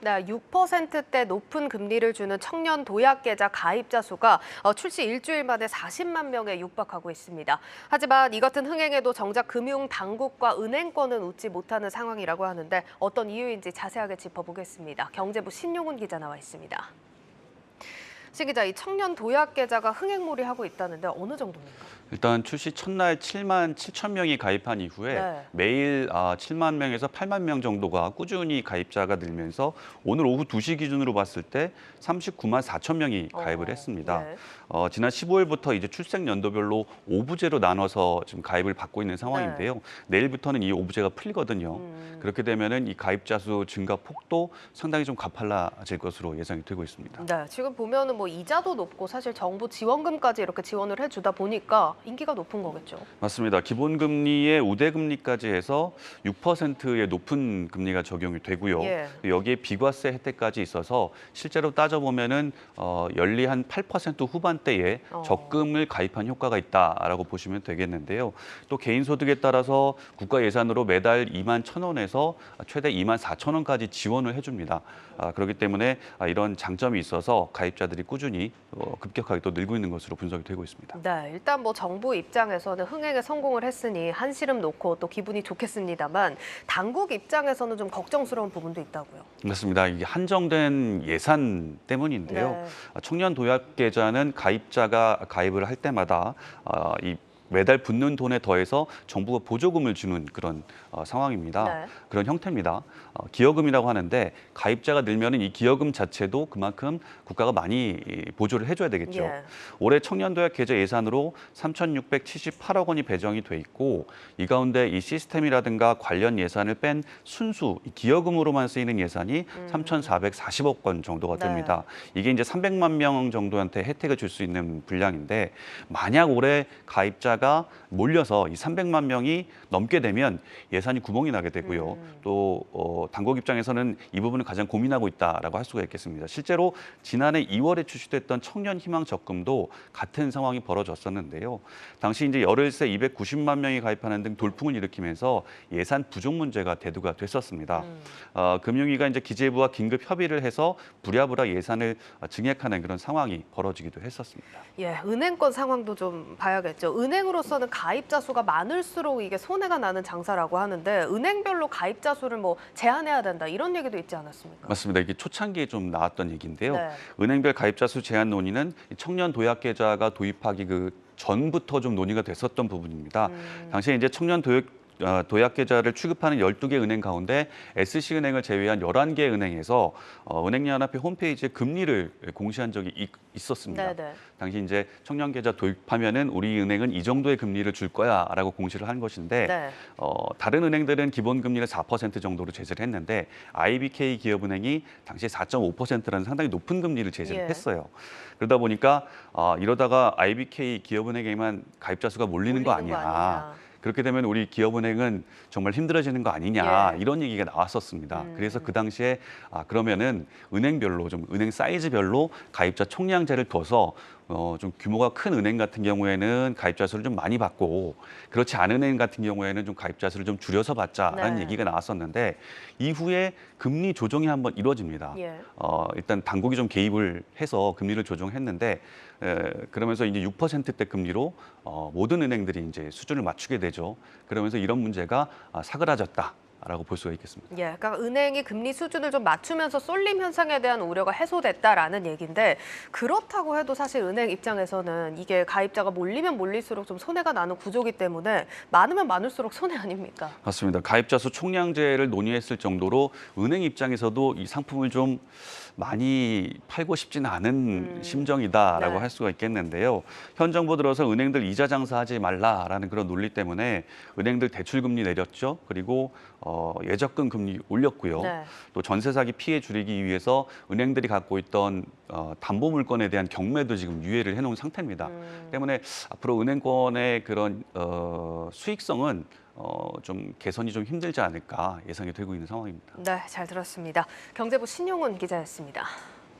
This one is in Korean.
네, 6%대 높은 금리를 주는 청년 도약계좌 가입자 수가 출시 일주일 만에 40만 명에 육박하고 있습니다. 하지만 이 같은 흥행에도 정작 금융 당국과 은행권은 웃지 못하는 상황이라고 하는데 어떤 이유인지 자세하게 짚어보겠습니다. 경제부 신용훈 기자 나와 있습니다. 신 기자, 이 청년 도약계좌가 흥행몰이하고 있다는데 어느 정도입니까? 일단 출시 첫날 7만 7천 명이 가입한 이후에 네. 매일 7만 명에서 8만 명 정도가 꾸준히 가입자가 늘면서 오늘 오후 2시 기준으로 봤을 때 39만 4천 명이 가입을 했습니다. 네. 지난 15일부터 이제 출생 연도별로 5부제로 나눠서 지금 가입을 받고 있는 상황인데요. 내일부터는 이 5부제가 풀리거든요. 그렇게 되면은 이 가입자 수 증가 폭도 상당히 좀 가팔라질 것으로 예상이 되고 있습니다. 네, 지금 보면은 뭐 이자도 높고 사실 정부 지원금까지 이렇게 지원을 해주다 보니까 인기가 높은 거겠죠. 맞습니다. 기본금리에 우대금리까지 해서 6%의 높은 금리가 적용이 되고요. 예. 여기에 비과세 혜택까지 있어서 실제로 따져보면은 연리 한 8% 후반대에 적금을 가입한 효과가 있다라고 보시면 되겠는데요. 또 개인 소득에 따라서 국가 예산으로 매달 2만 1,000원에서 최대 2만 4천 원까지 지원을 해줍니다. 그렇기 때문에 이런 장점이 있어서 가입자들이 꾸준히 급격하게 또 늘고 있는 것으로 분석이 되고 있습니다. 네, 일단 뭐 정부 입장에서는 흥행에 성공을 했으니 한시름 놓고 또 기분이 좋겠습니다만 당국 입장에서는 좀 걱정스러운 부분도 있다고요. 맞습니다. 이게 한정된 예산 때문인데요. 네. 청년 도약 계좌는 가입자가 가입을 할 때마다 이 매달 붙는 돈에 더해서 정부가 보조금을 주는 그런 상황입니다. 네. 그런 형태입니다. 기여금이라고 하는데 가입자가 늘면은 이 기여금 자체도 그만큼 국가가 많이 보조를 해줘야 되겠죠. 예. 올해 청년도약 계좌 예산으로 3,678억 원이 배정이 돼 있고 이 가운데 이 시스템이라든가 관련 예산을 뺀 순수 기여금으로만 쓰이는 예산이 3,440억 원 정도가 됩니다. 이게 이제 300만 명 정도한테 혜택을 줄 수 있는 분량인데 만약 올해 가입자가 몰려서 이 300만 명이 넘게 되면 예산이 구멍이 나게 되고요. 또 당국 입장에서는 이 부분을 가장 고민하고 있다라고 할 수가 있겠습니다. 실제로 지난해 2월에 출시됐던 청년 희망 적금도 같은 상황이 벌어졌었는데요. 당시 이제 18세 290만 명이 가입하는 등 돌풍을 일으키면서 예산 부족 문제가 대두가 됐었습니다. 금융위가 이제 기재부와 긴급 협의를 해서 부랴부랴 예산을 증액하는 그런 상황이 벌어지기도 했었습니다. 예, 은행권 상황도 좀 봐야겠죠. 은행으로서는 가입자 수가 많을수록 이게 손해가 나는 장사라고 하는데 은행별로 가입자 수를 뭐 제한해야 된다 이런 얘기도 있지 않았습니까? 맞습니다. 이게 초창기에 좀 나왔던 얘기인데요. 네. 은행별 가입자 수 제한 논의는 청년 도약 계좌가 도입하기 그 전부터 좀 논의가 됐었던 부분입니다. 당시에 이제 청년 도약 계좌를 취급하는 12개 은행 가운데 SC은행을 제외한 11개 은행에서 은행연합회 홈페이지에 금리를 공시한 적이 있었습니다. 네네. 당시 이제 청년 계좌 도입하면은 우리 은행은 이 정도의 금리를 줄 거야라고 공시를 한 것인데 네. 다른 은행들은 기본 금리를 4% 정도로 제시를 했는데 IBK 기업은행이 당시 4.5%라는 상당히 높은 금리를 제시를 예. 했어요. 그러다 보니까 이러다가 IBK 기업은행에만 가입자 수가 몰리는 거 아니야. 그렇게 되면 우리 기업은행은 정말 힘들어지는 거 아니냐 예. 이런 얘기가 나왔었습니다. 그래서 그 당시에 그러면은 은행별로 좀 은행 사이즈별로 가입자 총량제를 둬서 좀 규모가 큰 은행 같은 경우에는 가입자 수를 좀 많이 받고 그렇지 않은 은행 같은 경우에는 좀 가입자 수를 좀 줄여서 받자라는 얘기가 나왔었는데 이후에 금리 조정이 한번 이루어집니다. 예. 일단 당국이 좀 개입을 해서 금리를 조정했는데 그러면서 이제 6%대 금리로 모든 은행들이 이제 수준을 맞추게 되죠. 그러면서 이런 문제가 사그라졌다라고 볼 수가 있겠습니다. 예, 그러니까 은행이 금리 수준을 좀 맞추면서 쏠림 현상에 대한 우려가 해소됐다라는 얘기인데 그렇다고 해도 사실 은행 입장에서는 이게 가입자가 몰리면 몰릴수록 좀 손해가 나는 구조기 때문에 많으면 많을수록 손해 아닙니까? 맞습니다. 가입자 수 총량제를 논의했을 정도로 은행 입장에서도 이 상품을 좀 많이 팔고 싶지는 않은 심정이다라고 네. 할 수가 있겠는데요. 현 정부 들어서 은행들 이자 장사하지 말라라는 그런 논리 때문에 은행들 대출 금리 내렸죠. 그리고 예적금 금리 올렸고요. 네. 또 전세 사기 피해 줄이기 위해서 은행들이 갖고 있던 담보 물건에 대한 경매도 지금 유예를 해놓은 상태입니다. 때문에 앞으로 은행권의 그런 수익성은 좀 개선이 좀 힘들지 않을까 예상이 되고 있는 상황입니다. 네, 잘 들었습니다. 경제부 신용훈 기자였습니다.